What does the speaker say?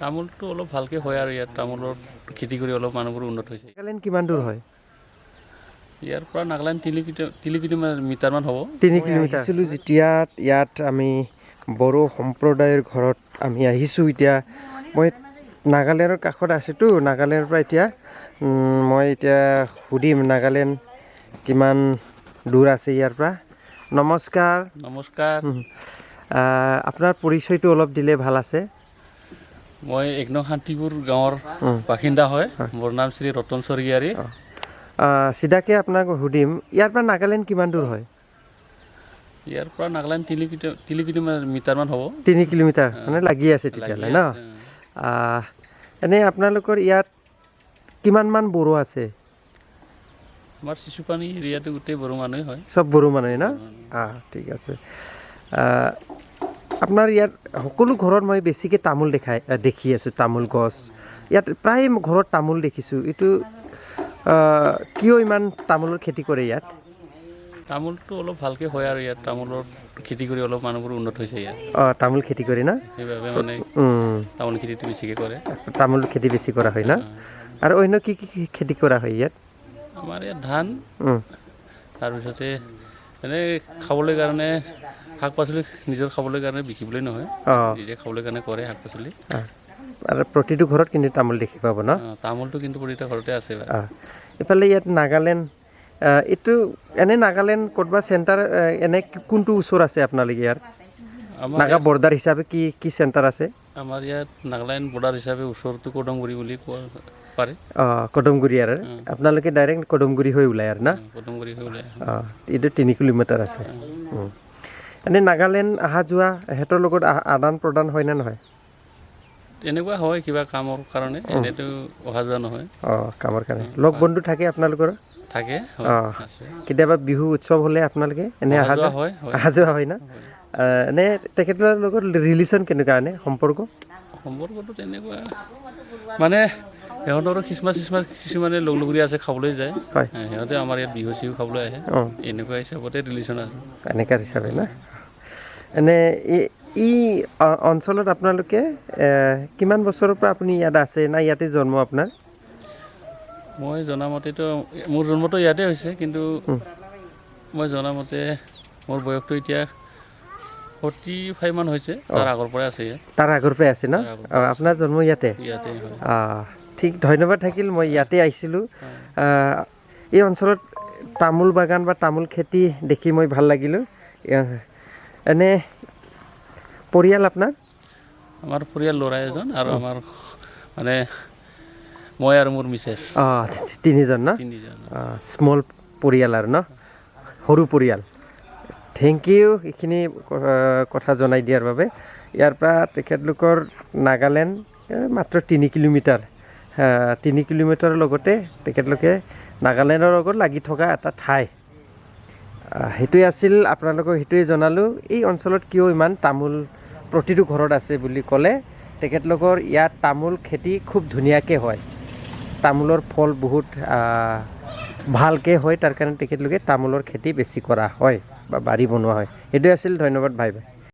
তামোলটো অলপ ভালকৈ হয় আৰু ইয়াত তামোলৰ খেতি কৰি অলপ মানুহবোৰ উন্নত হৈছে। নাগালেণ্ড কিমান দূৰ হয়? ইয়াৰ পৰা নাগালেণ্ড 3 কিলোমিটাৰমান হ'ব। 3 কিলোমিটাৰ। আহিছিলোঁ যেতিয়া ইয়াত আমি বড়ো সম্প্ৰদায়ৰ ঘৰত আমি আহিছোঁ। এতিয়া মই নাগালেণ্ডৰ কাষত আছোঁতো, নাগালেণ্ডৰ পৰা এতিয়া মই এতিয়া সুধিম নাগালেণ্ড কিমান দূৰ আছে ইয়াৰ পৰা। নমস্কাৰ। নমস্কাৰ। আপোনাৰ পৰিচয়টো অলপ দিলে ভাল আছে। মই 1 নং শান্তিপুৰ গাঁৱৰ বাসিন্দা হয়। মোৰ নাম শ্ৰী ৰতন স্বৰ্গীয়াৰী। চিধাকৈ আপোনাক সুধিম, ইয়াৰ পৰা নাগালেণ্ড কিমান দূৰ হয়? ইয়াৰ পৰা নাগালেণ্ড 3 কিলোমিটাৰমান হ'ব। 3 কিলোমিটাৰ মানে লাগি আছে তেতিয়াহ'লে ন? এনেই আপোনালোকৰ ইয়াত কিমানমান বড়ো আছে? আমাৰ চিচুপানী এৰিয়াটো গোটেই বড়ো মানুহে হয়। চব বড়ো মানুহে না? ঠিক আছে। আপোনাৰ ইয়াত সকলো ঘৰত মই বেছিকৈ তামোল দেখি আছোঁ, তামোল গছ। ইয়াত প্ৰায় ঘৰত তামোল দেখিছোঁ। এইটো কিয় ইমান তামোলৰ খেতি কৰে ইয়াত? তামোলটো অলপ ভালকৈ হয় আৰু ইয়াত তামোলৰ খেতি কৰি অলপ মানুহবোৰ উন্নত হৈছে ইয়াত। তামোল খেতি কৰে না? সেইবাবে মানে তামোল খেতিটো বেছিকৈ কৰে। তামোল খেতি বেছি কৰা হয় না? আৰু অন্য কি কি খেতি কৰা হয় ইয়াত? আমাৰ ইয়াত ধান, তাৰপিছতে এনেই খাবলৈ কাৰণে শাক পাচলি, নিজৰ খাবলৈ কাৰণে বিকিবলৈ নহয়, নিজে খাবলৈ কাৰণে কৰে শাক পাচলি। আৰু প্ৰতিটো ঘৰত কিন্তু তামোল দেখি পাব ন? তামোলটো কিন্তু প্ৰতিটো ঘৰতে আছে। এইফালে ইয়াত নাগালেণ্ড, এইটো এনেই নাগালেণ্ড ক'ৰবাত চেণ্টাৰ এনে কোনটো ওচৰ আছে আপোনালোকে ইয়াৰ? নাগা বৰ্ডাৰ হিচাপে কি চেণ্টাৰ আছে? আমাৰ ইয়াত নাগালেণ্ড বৰ্ডাৰ হিচাপে ওচৰটো কদমগুৰি বুলি কোৱা পাৰে। কদমগুৰি আৰু আপোনালোকে ডাইৰেক্ট কদমগুৰি হৈ ওলাই আৰু না? কদমগুৰি হৈ ওলাই। এইটো 3 কিলোমিটাৰ আছে। এনেই নাগালেণ্ড অহা যোৱা সিহঁতৰ লগত আদান প্ৰদান হয় নে নহয়? তেনেকুৱা হয়, কিবা কামৰ কাৰণে, এনেতো অহা যোৱা নহয়। কামৰ কাৰণে লগ বন্ধু থাকে আপোনালোকৰ? থাকে। কেতিয়াবা বিহু উৎসৱ হ'লে আপোনালোকে এনেই অহা যোৱা হয় না? এনেই তেখেতৰ লগত ৰিলেশ্যন কেনেকুৱা, এনে সম্পৰ্কটো তেনেকুৱা মানে সিহঁতৰো খ্ৰীষ্টমাছ কিছুমানে লগৰী আছে, খাবলৈ যায়। সিহঁতে আমাৰ ইয়াত বিহু চিহু খাবলৈ আহে। এনেকুৱা হিচাপতে ৰিলেশ্যন আছে। এনেকুৱা হিচাপে না? এনে এই অঞ্চলত আপোনালোকে কিমান বছৰৰ পৰা আপুনি ইয়াত আছে না ইয়াতে জন্ম আপোনাৰ? মই জনামতেতো মোৰ জন্মটো ইয়াতে হৈছে, কিন্তু মই জনামতে মোৰ বয়সটো এতিয়া 45 মান হৈছে। তাৰ আগৰ পৰাই আছে ইয়াত। তাৰ আগৰ পৰাই আছে না? আপোনাৰ জন্ম ইয়াতে? ইয়াতে হয়। ঠিক, ধন্যবাদ থাকিল। মই ইয়াতে আহিছিলোঁ। এই অঞ্চলত তামোল বাগান বা তামোল খেতি দেখি মই ভাল লাগিলোঁ। এনে পৰিয়াল আপোনাৰ? আমাৰ পৰিয়াল ল'ৰা এজন আৰু আমাৰ মানে মই আৰু মোৰ মিছেছ। 3জন না? স্মল পৰিয়াল আৰু ন? সৰু পৰিয়াল। থেংক ইউ এইখিনি কথা জনাই দিয়াৰ বাবে। ইয়াৰ পৰা তেখেতলোকৰ নাগালেণ্ড মাত্ৰ 3 কিলোমিটাৰ। 3 কিলোমিটাৰৰ লগতে তেখেতলোকে নাগালেণ্ডৰ লগত লাগি থকা এটা ঠাই। সেইটোৱে আছিল, আপোনালোকক সেইটোৱে জনালোঁ। এই অঞ্চলত কিয় ইমান তামোল প্ৰতিটো ঘৰত আছে বুলি ক'লে, তেখেতলোকৰ ইয়াত তামোল খেতি খুব ধুনীয়াকৈ হয়। তামোলৰ ফল বহুত ভালকৈ হয়, তাৰ কাৰণে তেখেতলোকে তামোলৰ খেতি বেছি কৰা হয় বা বাৰী বনোৱা হয়। সেইটোৱে আছিল। ধন্যবাদ, ভাই ভাই।